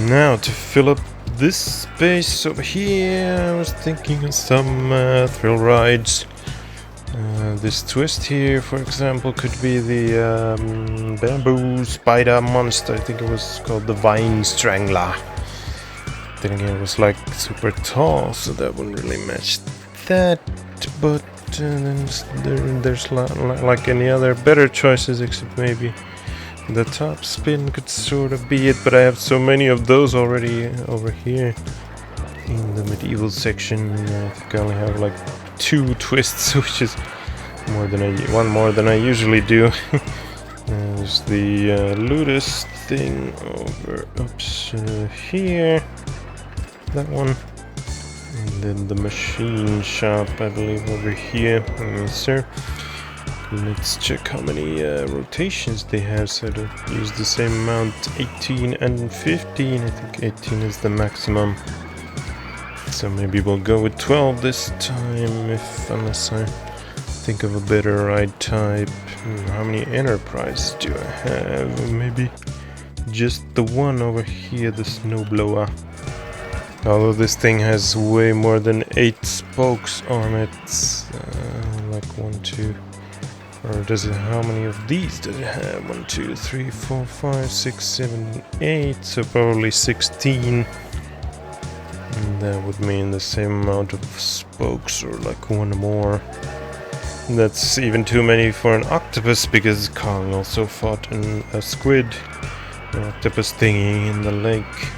Now to fill up this space over here, I was thinking of some thrill rides. This twist here, for example, could be the bamboo spider monster. I think it was called the Vine Strangler. Then again, it was like super tall, so that wouldn't really match that. But then there's like any other better choices, except maybe the top spin could sort of be it. But I have so many of those already over here in the medieval section. I think I only have like 2 twists, which is one more than I usually do. There's the Ludus thing over here, that one, and then the machine shop, I believe, over here. Yes, sir. Let's check how many rotations they have, so to use the same amount, 18 and 15. I think 18 is the maximum. So maybe we'll go with 12 this time, unless I think of a better ride type. How many Enterprise do I have? Maybe just the one over here, the snowblower. Although this thing has way more than 8 spokes on it. Like 1, 2. Or does it? How many of these does it have? 1, 2, 3, 4, 5, 6, 7, 8. So probably 16. And that would mean the same amount of spokes, or like 1 more. That's even too many for an octopus, because Kong also fought a squid, an octopus thingy in the lake.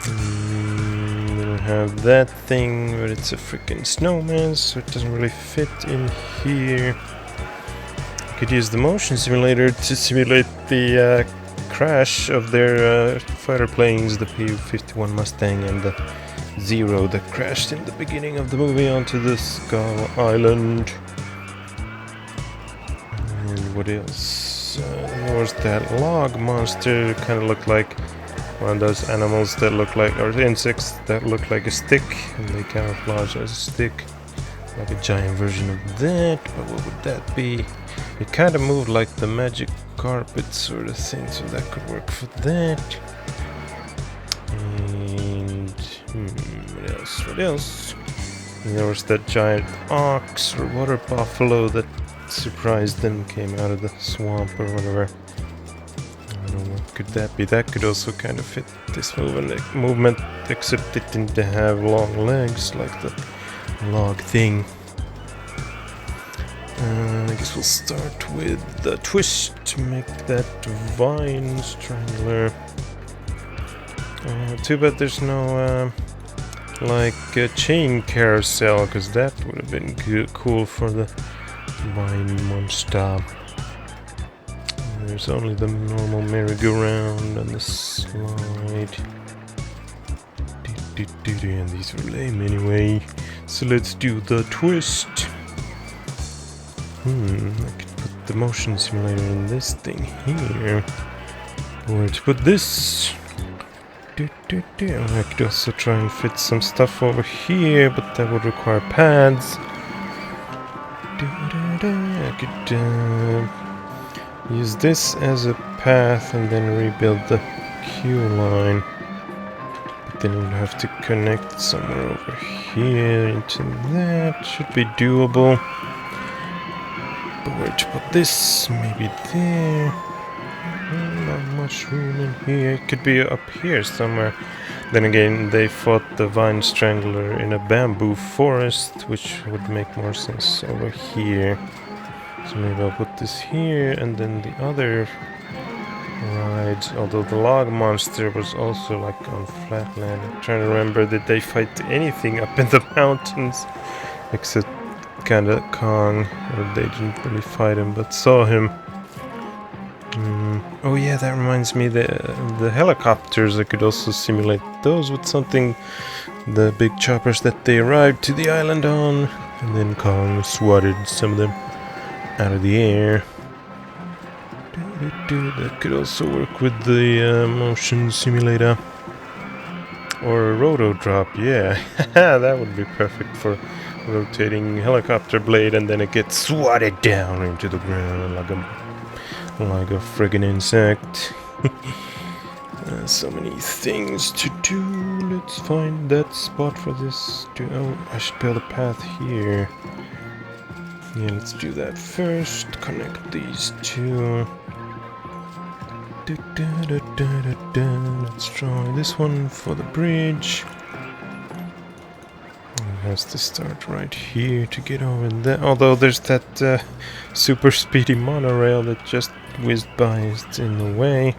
Then we have that thing, but it's a freaking snowman, so it doesn't really fit in here. I could use the motion simulator to simulate the crash of their fighter planes, the P-51 Mustang and the Zero that crashed in the beginning of the movie onto the Skull Island. And what else? There was that log monster. Kind of looked like one of those animals that look like, or insects that look like a stick, and they camouflage as a stick, like a giant version of that. But what would that be? It kind of moved like the magic carpet sort of thing, so that could work for that. And what else? And there was that giant ox or water buffalo that surprised them, came out of the swamp or whatever. I don't know, what could that be? That could also kind of fit this movement, except it didn't have long legs like the log thing. I guess we'll start with the twist to make that vine strangler. Too bad there's no like a chain carousel, because that would have been cool for the vine monster. There's only the normal merry-go-round and the slide. And these are lame anyway. So let's do the twist. I could put the motion simulator in this thing here. Where to put this? I could also try and fit some stuff over here, but that would require pads. I could use this as a path and then rebuild the queue line. But then we'd have to connect somewhere over here into that. Should be doable. But where to put this? Maybe there. Not much room in here. It could be up here somewhere. Then again, they fought the Vine Strangler in a bamboo forest, which would make more sense over here. So maybe I'll put this here, and then the other rides. Although the log monster was also like on flatland. I'm trying to remember, did they fight anything up in the mountains? Except kinda Kong, or they didn't really fight him, but saw him. Oh yeah, that reminds me, the helicopters, I could also simulate those with something. The big choppers that they arrived to the island on, and then Kong swatted some of them out of the air. That could also work with the motion simulator. Or a roto drop, yeah. That would be perfect for rotating helicopter blade, and then it gets swatted down into the ground like a friggin' insect. So many things to do. Let's find that spot for this. Oh, I should build a path here. Yeah, let's do that first. Connect these two. Let's try this one for the bridge. It has to start right here to get over there. Although there's that super speedy monorail that just whizzed by. It's in the way.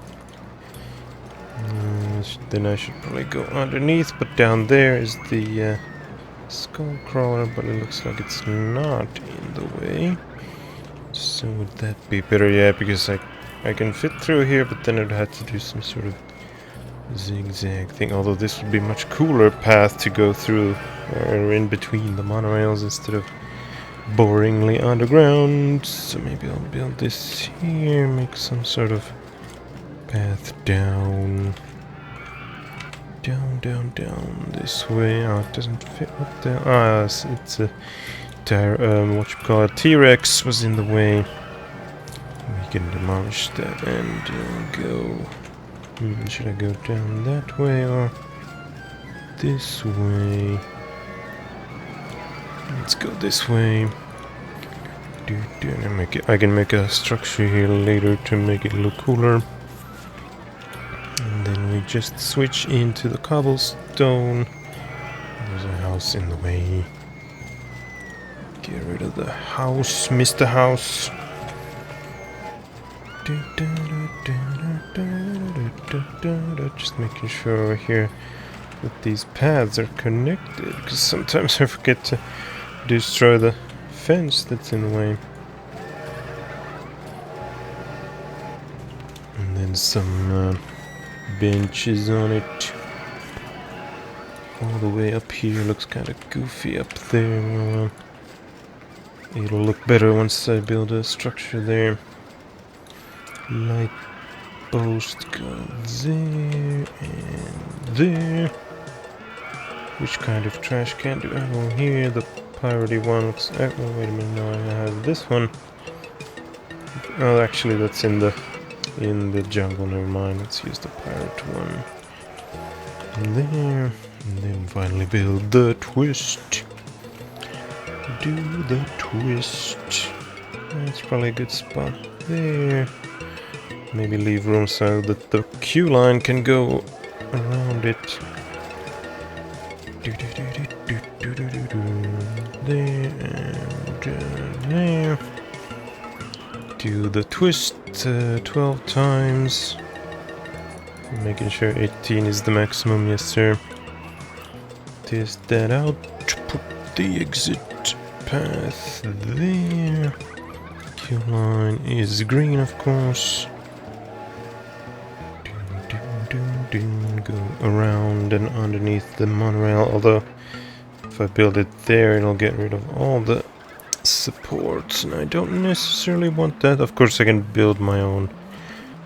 Then I should probably go underneath, but down there is the skull crawler, but it looks like it's not in the way. So would that be better? Yeah, because I can fit through here, but then I'd have to do some sort of zigzag thing. Although this would be a much cooler path to go through, or in between the monorails instead of boringly underground. So maybe I'll build this here, make some sort of path down this way. Oh, it doesn't fit. What the? Ah, it's a tire. What you call it? T-Rex was in the way. We can demolish that and go. Should I go down that way or this way? Let's go this way. I can make a structure here later to make it look cooler. And then we just switch into the cobblestone. There's a house in the way. Get rid of the house, Mr. House. Just making sure over here that these paths are connected, because sometimes I forget to destroy the fence that's in the way. And then some benches on it. All the way up here looks kind of goofy up there. It'll look better once I build a structure there. Light post go there and there. Which kind of trash can do I have here? The piratey one looks. Oh, wait a minute, no, I have this one. Oh, actually, that's in the jungle. Never mind. Let's use the pirate one. There, and then finally build the twist. Do the twist. That's probably a good spot there. Maybe leave room so that the queue line can go around it. There and there. Do the twist 12 times. Making sure 18 is the maximum, yes sir. Test that out. Put the exit path there. Queue line is green, of course. Go around and underneath the monorail, although if I build it there it'll get rid of all the supports and I don't necessarily want that. Of course I can build my own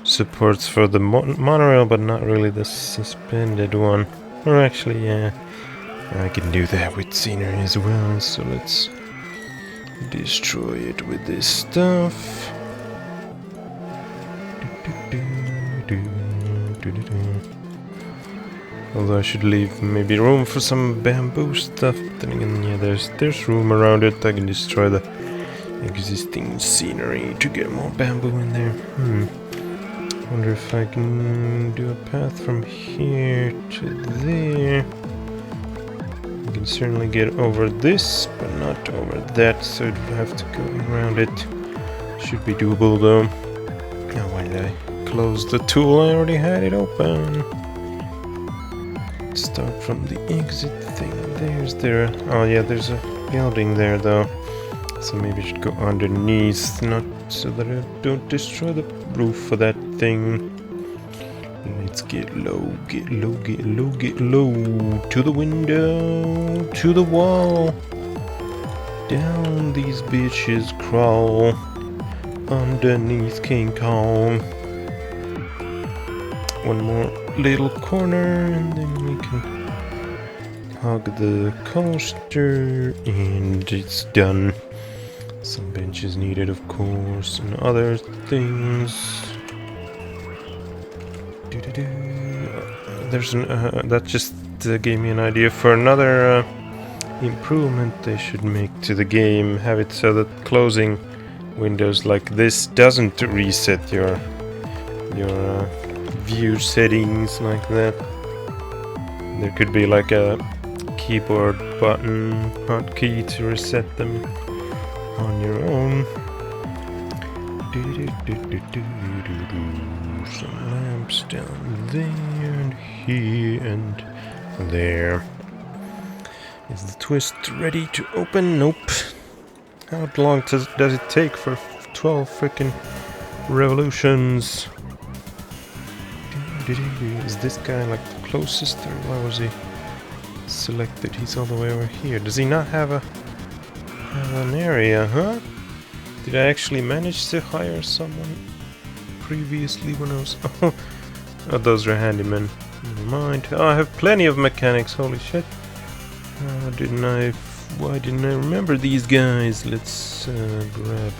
supports for the monorail, but not really the suspended one. Or actually, yeah, I can do that with scenery as well, so let's destroy it with this stuff. Although I should leave maybe room for some bamboo stuff. But then again, yeah, there's room around it. I can destroy the existing scenery to get more bamboo in there. Wonder if I can do a path from here to there. I can certainly get over this, but not over that, so I'd have to go around it. Should be doable though. Now why did I close the tool? I already had it open. Start from the exit thing. Oh yeah, there's a building there though. So maybe I should go underneath, not so that I don't destroy the roof for that thing. Let's get low, get low, get low, get low. To the window, to the wall. Down these bitches crawl. Underneath King Kong. One more little corner and then we can hug the coaster and it's done. Some benches needed, of course, and other things. there's an, that just gave me an idea for another improvement they should make to the game. Have it so that closing windows like this doesn't reset your view settings like that. There could be like a keyboard button hotkey to reset them on your own. Some lamps down there and here and there. Is the twist ready to open? Nope. How long does it take for 12 freaking revolutions? Is this guy like the closest, or why was he selected? He's all the way over here. Does he not have an area, huh? Did I actually manage to hire someone previously when I was... Oh, those are handymen. Never mind. Oh, I have plenty of mechanics, holy shit. Why didn't I remember these guys? Let's grab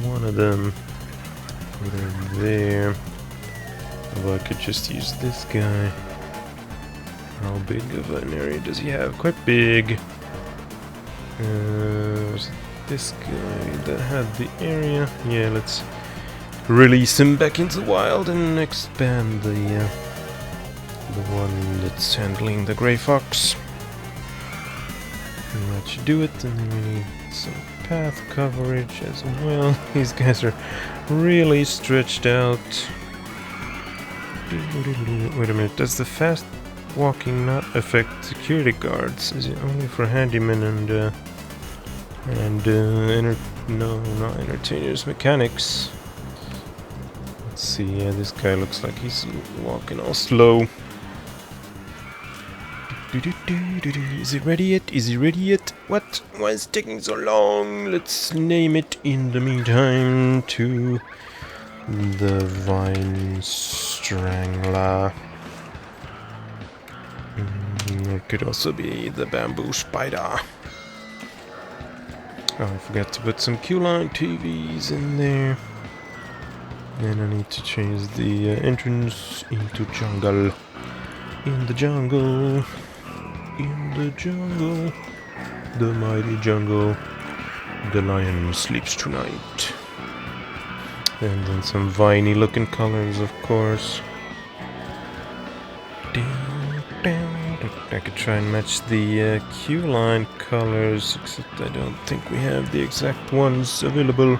one of them. Put him there. Although I could just use this guy. How big of an area does he have? Quite big. Was it this guy that had the area? Yeah, let's release him back into the wild and expand the one that's handling the gray fox. And that should do it. And then we need some path coverage as well. These guys are really stretched out. Wait a minute, does the fast walking not affect security guards? Is it only for handymen and no, not entertainers, mechanics? Let's see, yeah, this guy looks like he's walking all slow. Is it ready yet? Is he ready yet? What? Why is it taking so long? Let's name it in the meantime to the Vine Strangler. It could also be the Bamboo Spider. Oh, I forgot to put some Q-line TVs in there. And I need to change the entrance into jungle. In the jungle. In the jungle. The mighty jungle. The lion sleeps tonight. And then some viney looking colors, of course. I could try and match the Q-line colors, except I don't think we have the exact ones available.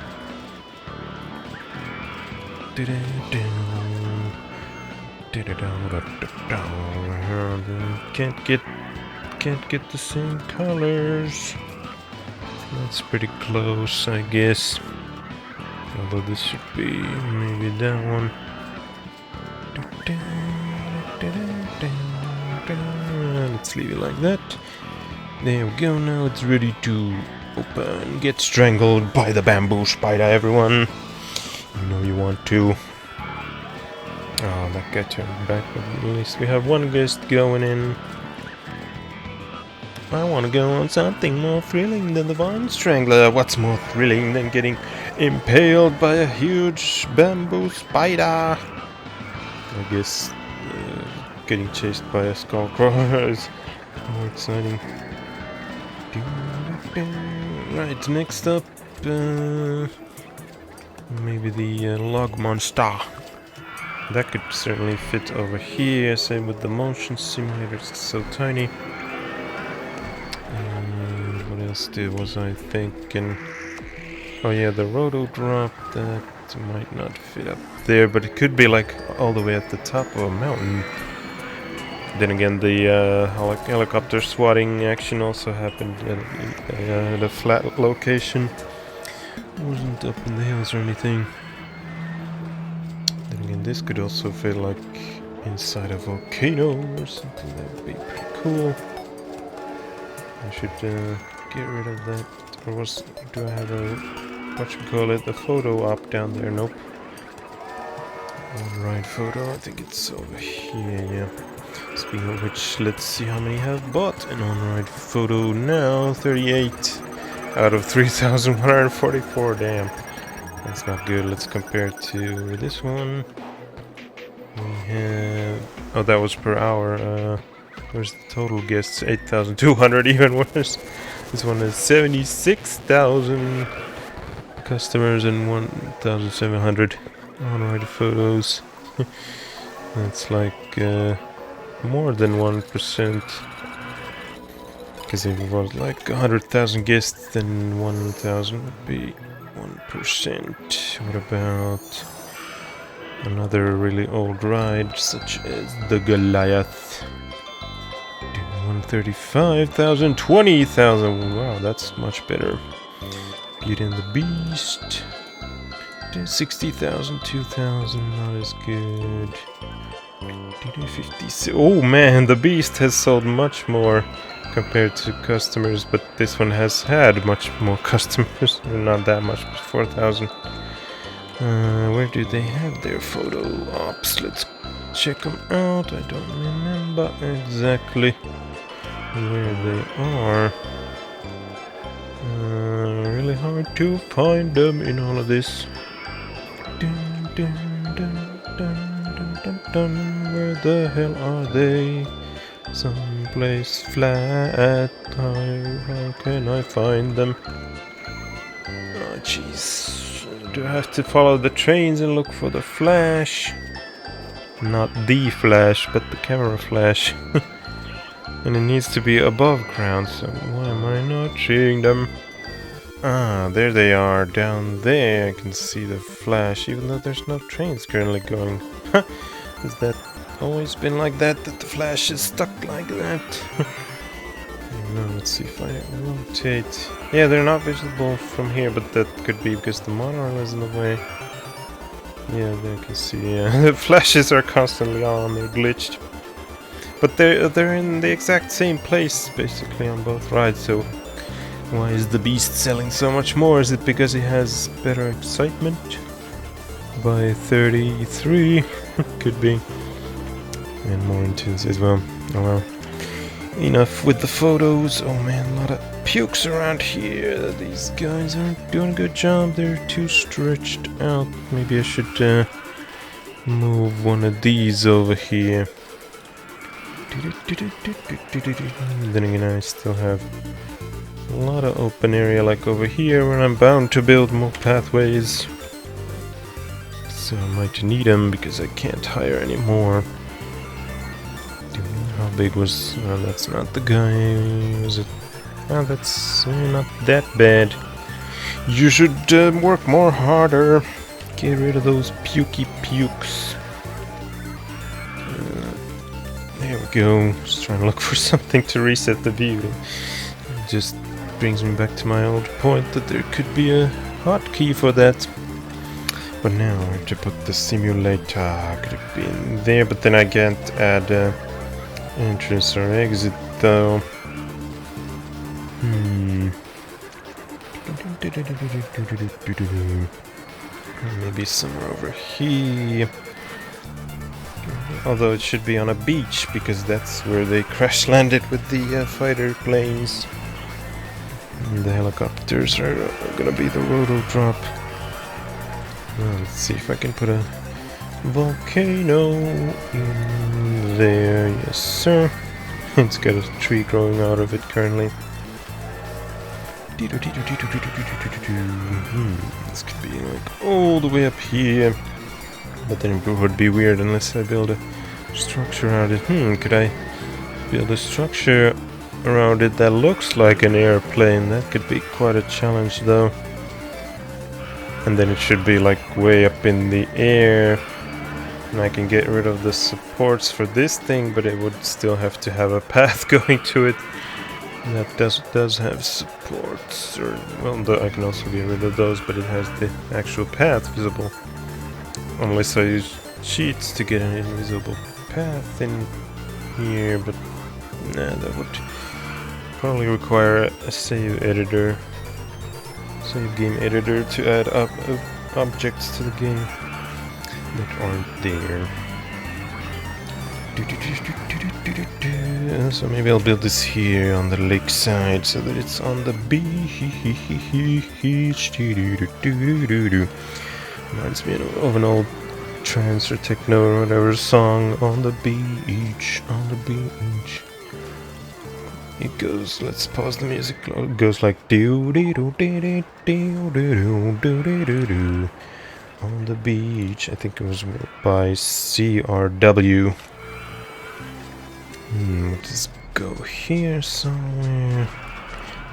Can't get the same colors. That's pretty close, I guess. Although this should be maybe that one. Let's leave it like that. There we go, now it's ready to open. Get strangled by the bamboo spider, everyone. You know you want to. Oh, that guy turned back, but at least we have one guest going in. I want to go on something more thrilling than the Vine Strangler. What's more thrilling than getting impaled by a huge bamboo spider? I guess getting chased by a skullcrawler is more exciting. Right, next up, maybe the log monster. That could certainly fit over here. Same with the motion simulator, it's so tiny. What else was I thinking? Oh yeah, the roto drop, that might not fit up there, but it could be like all the way at the top of a mountain. Then again, the helicopter swatting action also happened at a flat location. It wasn't up in the hills or anything. Then again, this could also fit like inside a volcano or something. That would be pretty cool. I should get rid of that. Or do I have a the photo op down there? Nope. Alright, photo. I think it's over here. Yeah. Speaking of which, let's see how many have bought an on-ride photo now. 38 out of 3,144. Damn. That's not good. Let's compare it to this one. We have... Oh, that was per hour. Where's the total guests? 8,200, even worse. This one is 76,000 customers and 1,700 on-ride photos. That's like more than 1%. Because if it was like 100,000 guests, then 1,000 would be 1%. What about another really old ride, such as the Goliath? 135,000, 20,000. Wow, that's much better. Beauty and the Beast. 60,000, 2,000. Not as good. 50. Oh man, the Beast has sold much more compared to customers, but this one has had much more customers. Not that much, 4,000. Where do they have their photo ops? Let's check them out. I don't remember exactly where they are. Really hard to find them in all of this. Dun, dun, dun, dun, dun, dun. Where the hell are they? Someplace flat. How can I find them? Oh jeez. Do I have to follow the trains and look for the flash? Not the flash, but the camera flash. And it needs to be above ground, so why am I not seeing them? Ah, there they are, down there. I can see the flash, even though there's no trains currently going. Has that always been like that, that the flash is stuck like that? No, let's see if I rotate. Yeah, they're not visible from here, but that could be because the monorail is in the way. Yeah, there you can see, yeah. The flashes are constantly on, they're glitched. But they're in the exact same place, basically, on both rides, so why is the Beast selling so much more? Is it because he has better excitement? By 33, could be. And more intense as well. Oh well. Enough with the photos. Oh man, a lot of pukes around here. These guys aren't doing a good job. They're too stretched out. Maybe I should move one of these over here. Then again, I still have a lot of open area like over here where I'm bound to build more pathways. So I might need them because I can't hire anymore. How big was... Oh, that's not the guy, was it? Oh, that's not that bad. You should work more harder. Get rid of those pukey pukes. There we go. Just trying to look for something to reset the view. It just brings me back to my old point that there could be a hotkey for that. But now I have to put the simulator. Could have been there, but then I can't add entrance or exit though. Maybe somewhere over here. Although it should be on a beach, because that's where they crash landed with the fighter planes. And the helicopters are gonna be the roto drop. Well, let's see if I can put a volcano in there. Yes, sir. It's got a tree growing out of it currently. This could be like all the way up here. But then it would be weird unless I build a structure around it. Could I build a structure around it that looks like an airplane? That could be quite a challenge though. And then it should be like way up in the air. And I can get rid of the supports for this thing, but it would still have to have a path going to it. And that does have supports. Or, well, I can also get rid of those, but it has the actual path visible. Unless I use cheats to get an invisible path in here, but nah, that would probably require a save editor, save game editor to add up objects to the game that aren't there. So maybe I'll build this here on the lakeside so that it's on the beach. Reminds me of an old trance or techno or whatever song on the beach, on the beach. It goes, let's pause the music, it goes like do do do do do do do do do do do on the beach. I think it was by CRW. Let's go here somewhere.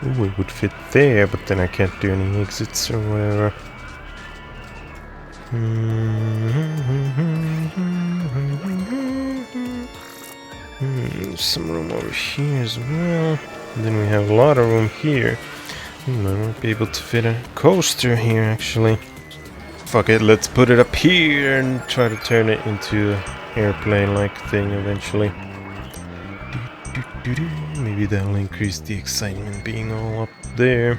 Ooh, it would fit there, but then I can't do any exits or whatever. Some room over here as well. And then we have a lot of room here. I might be able to fit a coaster here actually. Fuck it, let's put it up here and try to turn it into an airplane-like thing eventually. Maybe that'll increase the excitement being all up there.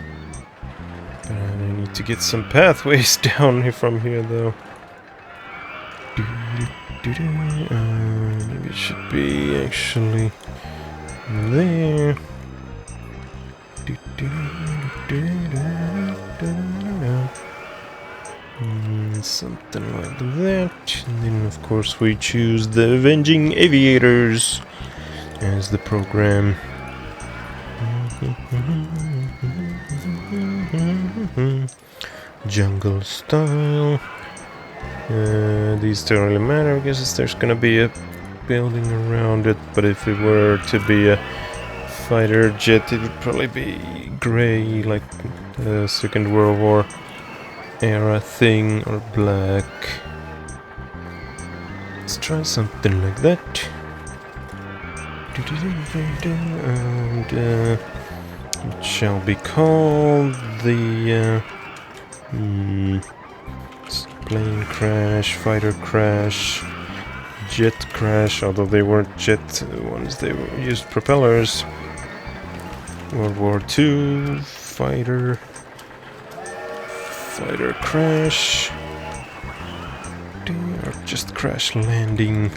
But I need to get some pathways down here from here though. Maybe it should be actually there. Something like that. And then of course we choose the Avenging Aviators as the program. Jungle style. These don't really matter. I guess there's gonna be a building around it, but if it were to be a fighter jet, it would probably be gray, like the Second World War era thing, or black. Let's try something like that. And it shall be called the plane crash, fighter crash, jet crash, although they weren't jet ones, they used propellers. World War II, fighter crash, or just crash landing,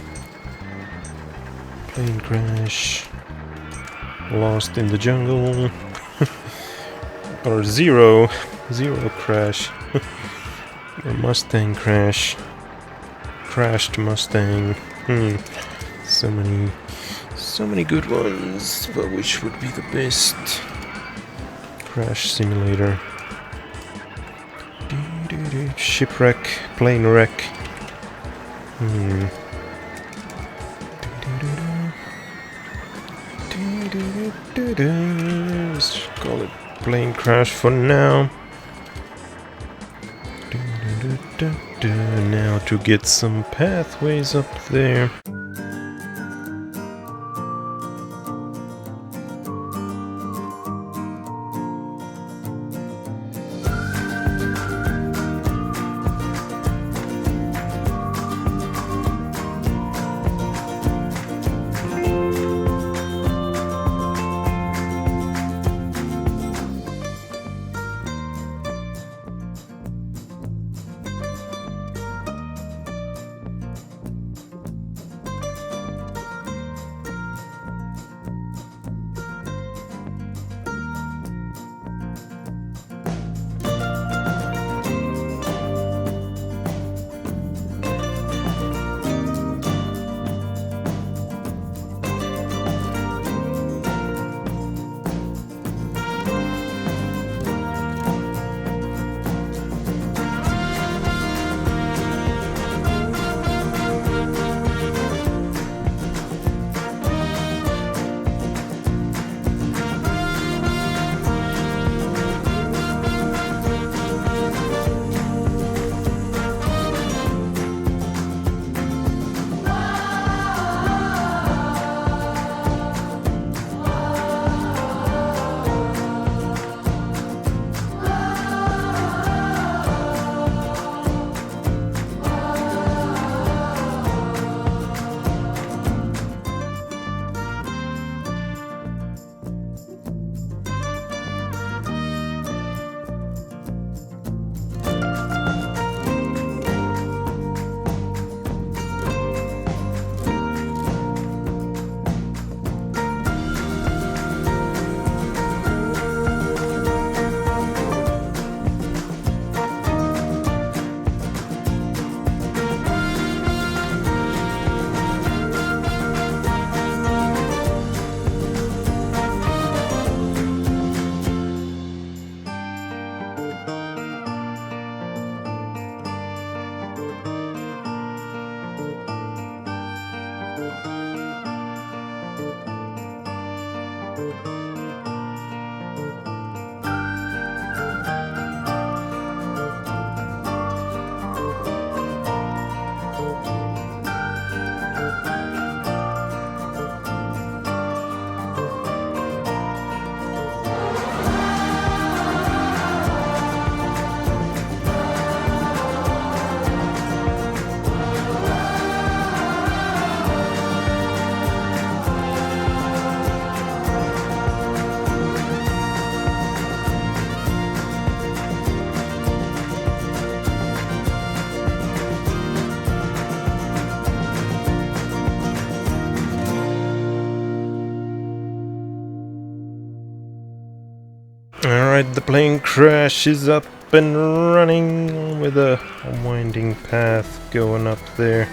plane crash, lost in the jungle, or zero crash. Or Mustang crash. Crashed Mustang. So many good ones. But which would be the best? Crash simulator. Shipwreck. Plane wreck. Let's call it plane crash for now. Now to get some pathways up there. Alright, the plane crash is up and running with a winding path going up there.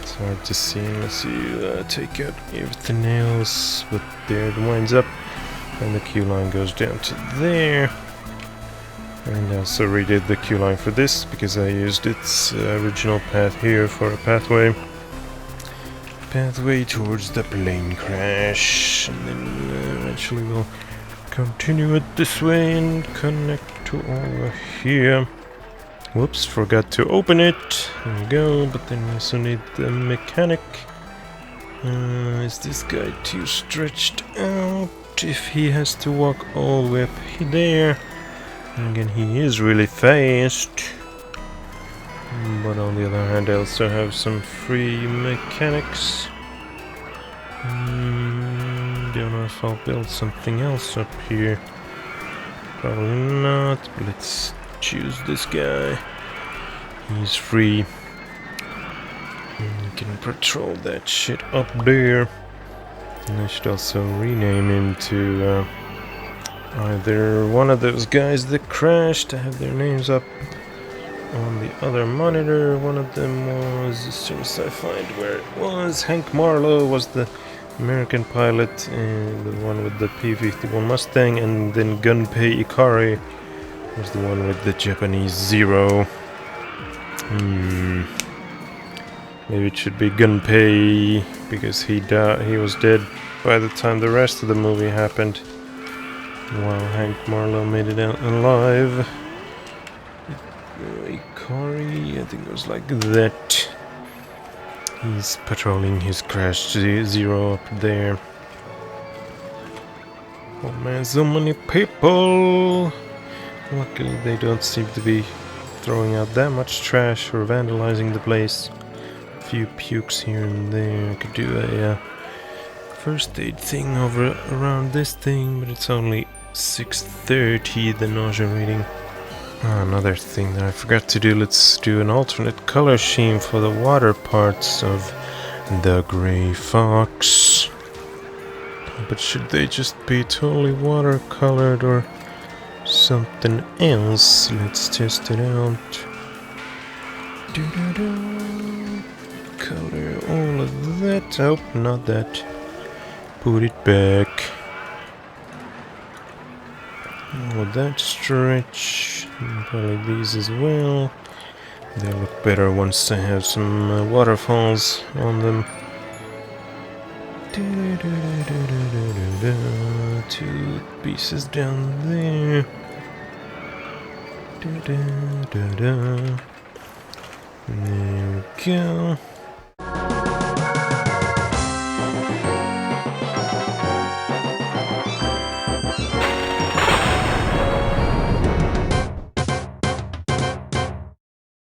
It's hard to see unless you take out everything else, but there it winds up, and the queue line goes down to there. And I also redid the queue line for this because I used its original path here for a pathway towards the plane crash, and then eventually we'll continue it this way and connect to over here. Whoops, forgot to open it. There we go, but then we also need the mechanic. Is this guy too stretched out if he has to walk all the way up there? And again, he is really fast. But on the other hand, I also have some free mechanics. Don't know if I'll build something else up here. Probably not, but let's choose this guy. He's free. And you can patrol that shit up there. And I should also rename him to either one of those guys that crashed. I have their names up on the other monitor. One of them was, as soon as I find where it was, Hank Marlowe was the American pilot, and the one with the P-51 Mustang, and then Gunpei Ikari was the one with the Japanese Zero. Maybe it should be Gunpei, because he was dead by the time the rest of the movie happened, while Hank Marlowe made it out alive. Ikari, I think it was like that. He's patrolling his crash Zero up there. Oh man, so many people! Luckily they don't seem to be throwing out that much trash or vandalizing the place. A few pukes here and there. I could do a first aid thing around this thing, but it's only 6:30, the nausea rating. Another thing that I forgot to do, let's do an alternate color scheme for the water parts of the Grey Fox. But should they just be totally watercolored or something else? Let's test it out. Color all of that. Oh, not that. Put it back. Would that stretch? Probably these as well. They look better once I have some waterfalls on them. Two pieces down there. There we go.